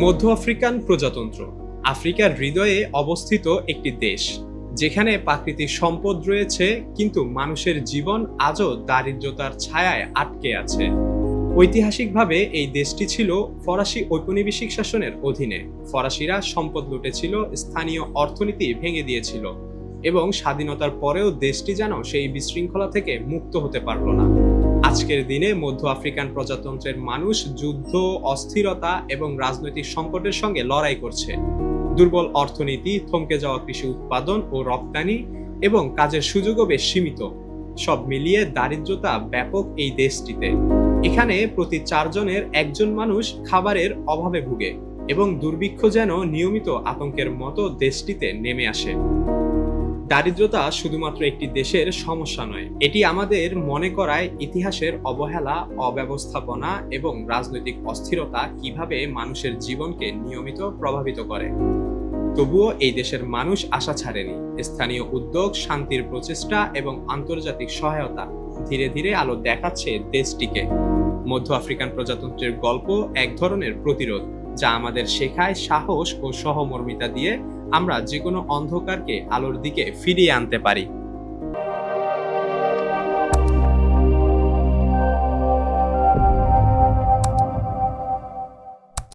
মধ্য আফ্রিকান প্রজাতন্ত্র আফ্রিকার হৃদয়ে অবস্থিত একটি দেশ, যেখানে প্রাকৃতিক সম্পদ রয়েছে কিন্তু মানুষের জীবন আজও দারিদ্রতার ছায়ায় আটকে আছে। ঐতিহাসিকভাবে এই দেশটি ছিল ফরাসি ঔপনিবেশিক শাসনের অধীনে। ফরাসিরা সম্পদ লুটেছিল, স্থানীয় অর্থনীতি ভেঙে দিয়েছিল এবং স্বাধীনতার পরেও দেশটি যেন সেই বিশৃঙ্খলা থেকে মুক্ত হতে পারল না। আজকের দিনে মধ্য আফ্রিকান প্রজাতন্ত্রের মানুষ যুদ্ধ, অস্থিরতা এবং রাজনৈতিক সংকটের সঙ্গে লড়াই করছে। দুর্বল অর্থনীতি, থমকে যাওয়া কৃষি উৎপাদন ও রপ্তানি এবং কাজের সুযোগও বেশ সীমিত। সব মিলিয়ে দারিদ্রতা ব্যাপক এই দেশটিতে। এখানে প্রতি 4 জনের একজন মানুষ খাবারের অভাবে ভুগে এবং দুর্ভিক্ষ যেন নিয়মিত আতঙ্কের মতো দেশটিতে নেমে আসে। দারিদ্রতা শুধুমাত্র একটি দেশের সমস্যা নয়, এটি আমাদের মনে করায় ইতিহাসের অবহেলা, অব্যবস্থাপনা এবং রাজনৈতিক অস্থিরতা কিভাবে মানুষের জীবনকে নিয়মিত প্রভাবিত করে। তবুও এই দেশের মানুষ আশা ছাড়েনি। স্থানীয় উদ্যোগ, শান্তির প্রচেষ্টা এবং আন্তর্জাতিক সহায়তা ধীরে ধীরে আলো দেখাচ্ছে দেশটিকে। মধ্য আফ্রিকান প্রজাতন্ত্রের গল্প এক ধরনের প্রতিরোধ, যা আমাদের শেখায় সাহস ও সহমর্মিতা দিয়ে আমরা যে কোনো অন্ধকারকে আলোর দিকে ফিরিয়ে আনতে পারি।